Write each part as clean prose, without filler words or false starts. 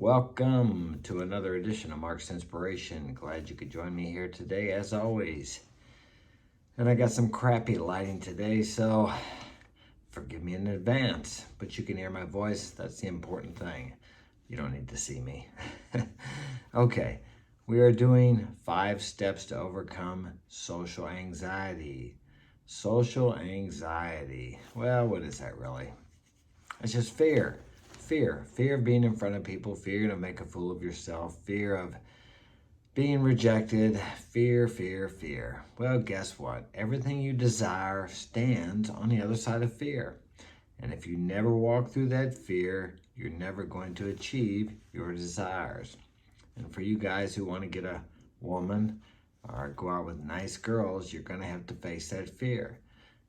Welcome to another edition of Mark's Inspiration. Glad you could join me here today, as always. And I got some crappy lighting today, so forgive me in advance. But you can hear my voice. That's the important thing. You don't need to see me. Okay, we are doing 5 steps to overcome social anxiety. Social anxiety. Well, what is that really? It's just fear. Fear of being in front of people, fear to make a fool of yourself, fear of being rejected, fear. Well, guess what? Everything you desire stands on the other side of fear. And if you never walk through that fear, you're never going to achieve your desires. And for you guys who want to get a woman or go out with nice girls, you're going to have to face that fear.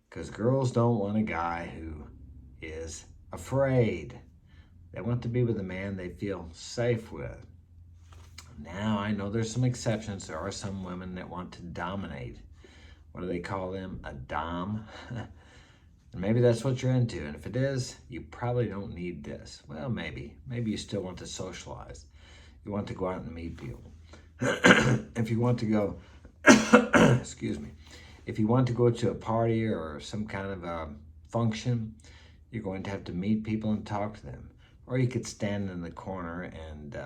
Because girls don't want a guy who is afraid. They want to be with a man they feel safe with. Now, I know there's some exceptions. There are some women that want to dominate. What do they call them? A dom? And maybe that's what you're into. And if it is, you probably don't need this. Well, maybe. Maybe you still want to socialize. You want to go out and meet people. If you want to go, excuse me, if you want to go to a party or some kind of a function, you're going to have to meet people and talk to them. Or you could stand in the corner and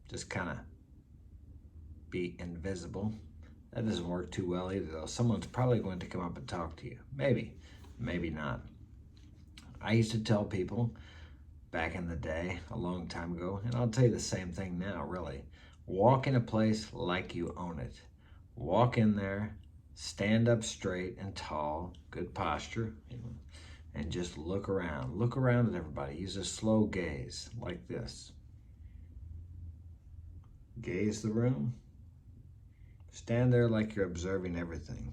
just kind of be invisible. That doesn't work too well either, though. Someone's probably going to come up and talk to you. Maybe, maybe not. I used to tell people back in the day, a long time ago, and I'll tell you the same thing now, really. Walk in a place like you own it. Walk in there, stand up straight and tall, good posture, and just look around. Look around at everybody. Use a slow gaze like this. Gaze the room. Stand there like you're observing everything.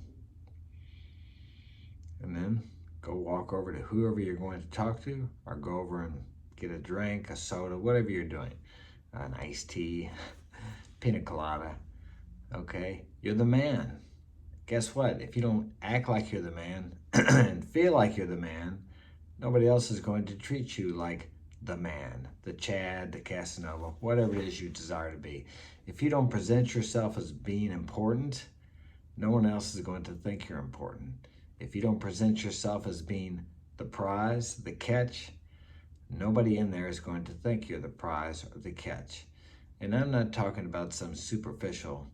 And then go walk over to whoever you're going to talk to, or go over and get a drink, a soda, whatever you're doing. An iced tea, pina colada. Okay? You're the man. Guess what? If you don't act like you're the man and feel like you're the man, nobody else is going to treat you like the man, the Chad, the Casanova, whatever it is you desire to be. If you don't present yourself as being important, no one else is going to think you're important. If you don't present yourself as being the prize, the catch, nobody in there is going to think you're the prize or the catch. And I'm not talking about some superficial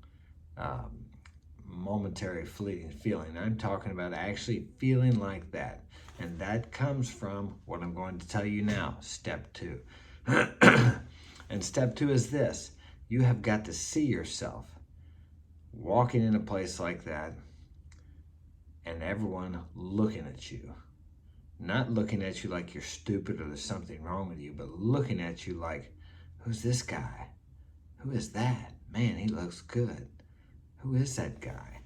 momentary fleeting feeling. I'm talking about actually feeling like that. And that comes from what I'm going to tell you now, step 2. And step 2 is this. You have got to see yourself walking in a place like that and everyone looking at you. Not looking at you like you're stupid or there's something wrong with you, but looking at you like, who's this guy? Who is that? Man, he looks good. Who is that guy?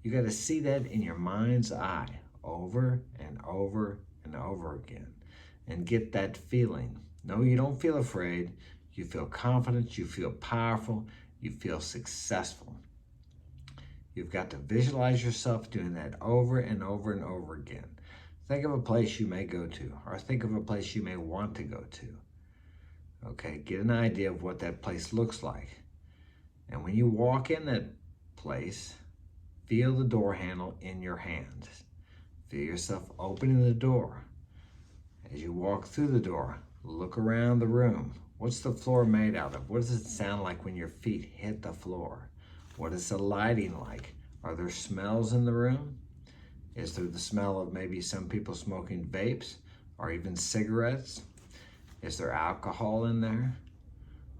You got to see that in your mind's eye over and over and over again and get that feeling. No, you don't feel afraid. You feel confident. You feel powerful. You feel successful. You've got to visualize yourself doing that over and over and over again. Think of a place you may go to, or think of a place you may want to go to. Okay, get an idea of what that place looks like. And when you walk in that place, feel the door handle in your hands. Feel yourself opening the door. As you walk through the door, look around the room. What's the floor made out of? What does it sound like when your feet hit the floor? What is the lighting like? Are there smells in the room? Is there the smell of maybe some people smoking vapes or even cigarettes? Is there alcohol in there?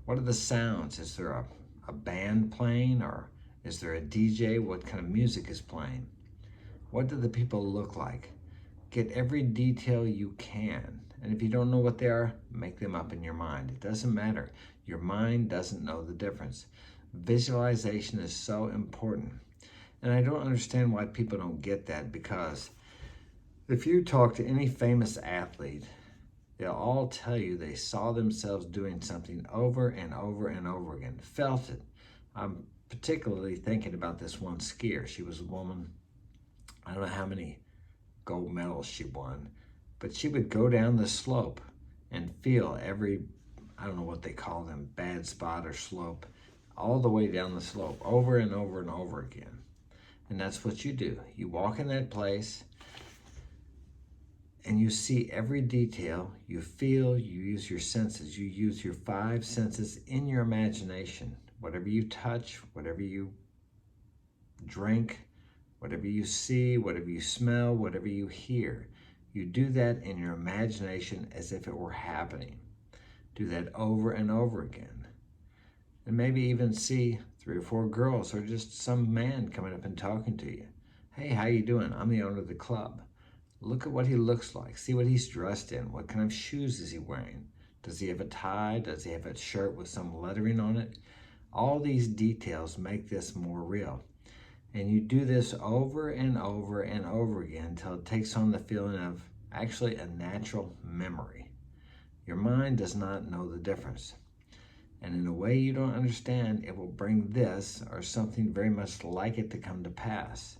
What are the sounds? Is there a band playing, or is there a DJ? What kind of music is playing? What do the people look like? Get every detail you can. And if you don't know what they are, make them up in your mind. It doesn't matter. Your mind doesn't know the difference. Visualization is so important. And I don't understand why people don't get that, because if you talk to any famous athlete, they'll all tell you they saw themselves doing something over and over and over again, felt it. I'm particularly thinking about this one skier. She was a woman. I don't know how many gold medals she won, but she would go down the slope and feel every I don't know what they call them, bad spot or slope, all the way down the slope, over and over and over again. And that's what you do. You walk in that place and you see every detail. You feel, you use your senses. You use your 5 senses in your imagination. Whatever you touch, whatever you drink, whatever you see, whatever you smell, whatever you hear, you do that in your imagination as if it were happening. Do that over and over again. And maybe even see 3 or 4 girls or just some man coming up and talking to you. Hey, how you doing? I'm the owner of the club. Look at what he looks like. See what he's dressed in. What kind of shoes is he wearing? Does he have a tie? Does he have a shirt with some lettering on it? All these details make this more real. And you do this over and over and over again until it takes on the feeling of actually a natural memory. Your mind does not know the difference. And in a way you don't understand, it will bring this or something very much like it to come to pass.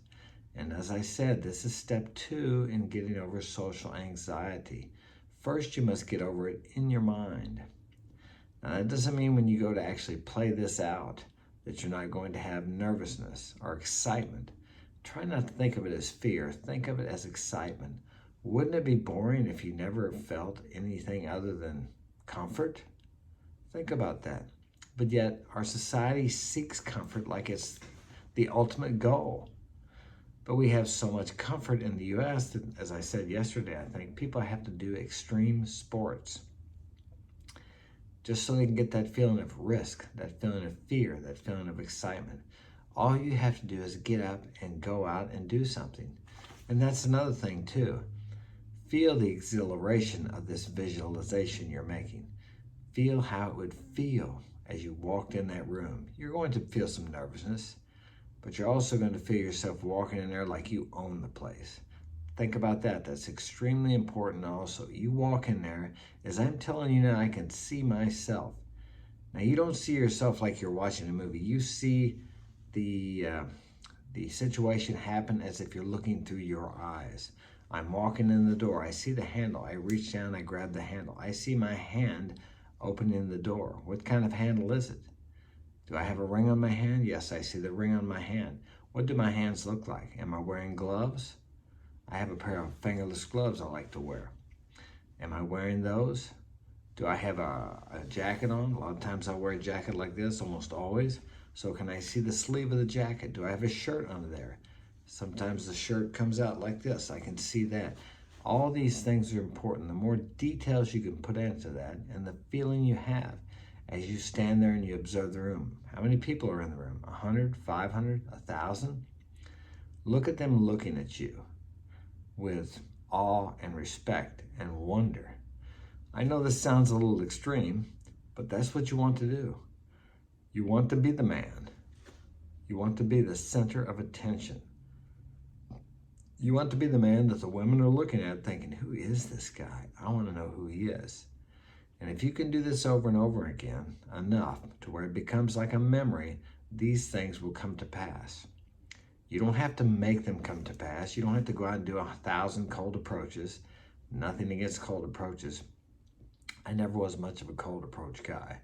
And as I said, this is step 2 in getting over social anxiety. First, you must get over it in your mind. Now, that doesn't mean when you go to actually play this out that you're not going to have nervousness or excitement. Try not to think of it as fear. Think of it as excitement. Wouldn't it be boring if you never felt anything other than comfort? Think about that. But yet, our society seeks comfort like it's the ultimate goal. But we have so much comfort in the U.S. that, as I said yesterday, I think people have to do extreme sports just so they can get that feeling of risk, that feeling of fear, that feeling of excitement. All you have to do is get up and go out and do something. And that's another thing too. Feel the exhilaration of this visualization you're making. Feel how it would feel as you walked in that room. You're going to feel some nervousness, but you're also going to feel yourself walking in there like you own the place. Think about that. That's extremely important also. You walk in there, as I'm telling you now, I can see myself. Now, you don't see yourself like you're watching a movie. You see the situation happen as if you're looking through your eyes. I'm walking in the door. I see the handle. I reach down, I grab the handle. I see my hand opening the door. What kind of handle is it? Do I have a ring on my hand? Yes, I see the ring on my hand. What do my hands look like? Am I wearing gloves? I have a pair of fingerless gloves I like to wear. Am I wearing those? Do I have a jacket on? A lot of times I wear a jacket like this, almost always. So can I see the sleeve of the jacket? Do I have a shirt under there? Sometimes the shirt comes out like this. I can see that. All these things are important. The more details you can put into that and the feeling you have as you stand there and you observe the room. How many people are in the room? 100, 500, 1,000? Look at them looking at you with awe and respect and wonder. I know this sounds a little extreme, but that's what you want to do. You want to be the man. You want to be the center of attention. You want to be the man that the women are looking at thinking, who is this guy? I want to know who he is. And if you can do this over and over again, enough to where it becomes like a memory, these things will come to pass. You don't have to make them come to pass. You don't have to go out and do 1,000 cold approaches. Nothing against cold approaches. I never was much of a cold approach guy.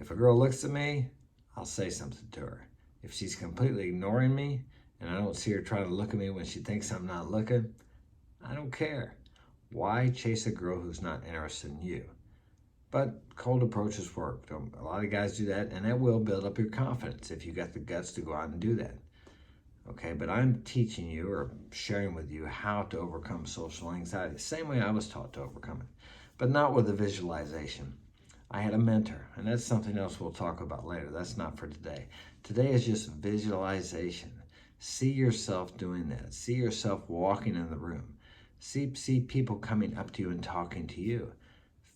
If a girl looks at me, I'll say something to her. If she's completely ignoring me and I don't see her trying to look at me when she thinks I'm not looking, I don't care. Why chase a girl who's not interested in you? But cold approaches work. A lot of guys do that, and that will build up your confidence if you got the guts to go out and do that. Okay, but I'm teaching you or sharing with you how to overcome social anxiety, the same way I was taught to overcome it, but not with a visualization. I had a mentor, and that's something else we'll talk about later. That's not for today. Today is just visualization. See yourself doing that. See yourself walking in the room. See people coming up to you and talking to you.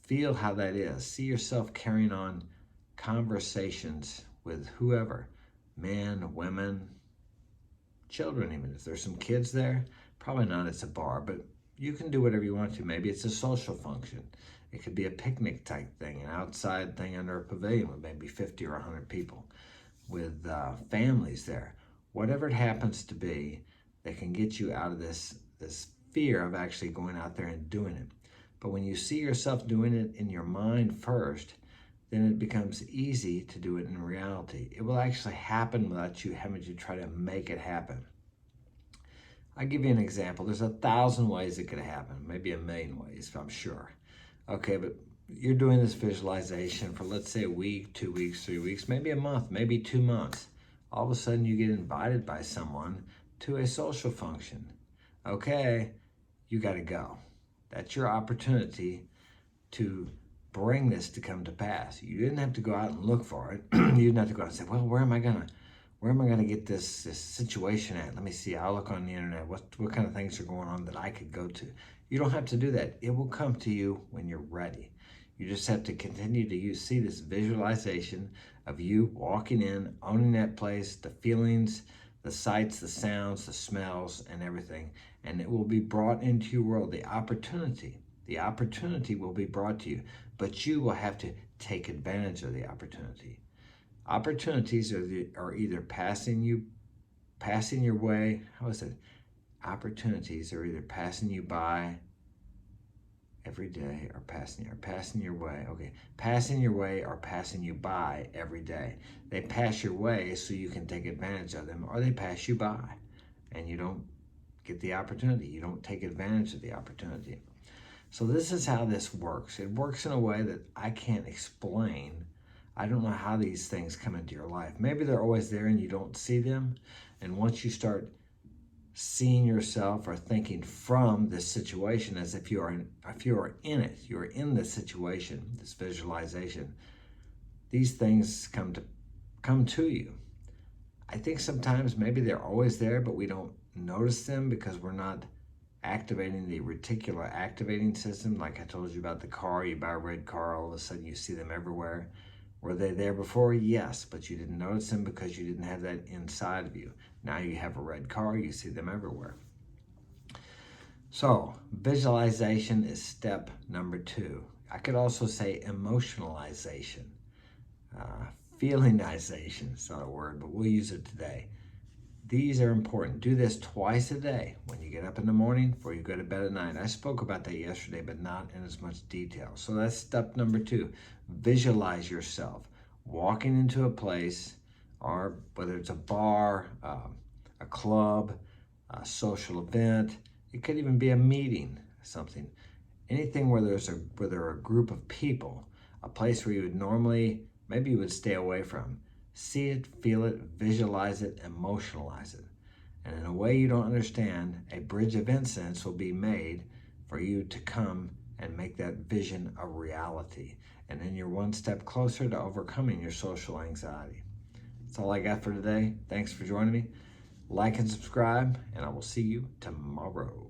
Feel how that is. See yourself carrying on conversations with whoever, men, women, children even. If there's some kids there, probably not, it's a bar, but you can do whatever you want to. Maybe it's a social function. It could be a picnic type thing, an outside thing under a pavilion with maybe 50 or 100 people with families there. Whatever it happens to be that can get you out of this fear of actually going out there and doing it. But when you see yourself doing it in your mind first, then it becomes easy to do it in reality. It will actually happen without you having to try to make it happen. I'll give you an example. There's 1,000 ways it could happen, maybe 1,000,000 ways, I'm sure. Okay, but you're doing this visualization for, let's say, a week, 2 weeks, 3 weeks, maybe a month, maybe 2 months. All of a sudden you get invited by someone to a social function. Okay, you got to go. That's your opportunity to bring this to come to pass. You didn't have to go out and look for it. You didn't have to go out and say, well, where am I gonna get this situation at? Let me see. I'll look on the internet. What kind of things are going on that I could go to? You don't have to do that. It will come to you when you're ready. You just have to continue to see this visualization of you walking in, owning that place, the feelings, the sights, the sounds, the smells, and everything. And it will be brought into your world. The opportunity will be brought to you, but you will have to take advantage of the opportunity. Opportunities are either passing your way. How is it? Opportunities are either passing you by every day or passing your way. Okay, passing your way or passing you by every day. They pass your way so you can take advantage of them, or they pass you by and you don't get the opportunity. You don't take advantage of the opportunity. So this is how this works. It works in a way that I can't explain. I don't know how these things come into your life. Maybe they're always there and you don't see them. And once you start seeing yourself or thinking from this situation as if you are in it, you're in this situation, this visualization, these things come to you. I think sometimes maybe they're always there, but we don't notice them because we're not activating the reticular activating system. Like I told you about the car, you buy a red car, all of a sudden you see them everywhere. Were they there before? Yes, but you didn't notice them because you didn't have that inside of you. Now you have a red car, you see them everywhere. So visualization is step number 2. I could also say emotionalization. Feelingization is not a word, but we'll use it today. These are important. Do this twice a day, when you get up in the morning, before you go to bed at night. I spoke about that yesterday, but not in as much detail. So that's step number 2. Visualize yourself walking into a place, or whether it's a bar, a club, a social event. It could even be a meeting, something. Anything where there are a group of people, a place where you would normally, maybe you would stay away from. See it, feel it, visualize it, emotionalize it. And in a way you don't understand, a bridge of incense will be made for you to come and make that vision a reality. And then you're one step closer to overcoming your social anxiety. That's all I got for today. Thanks for joining me. Like and subscribe, and I will see you tomorrow.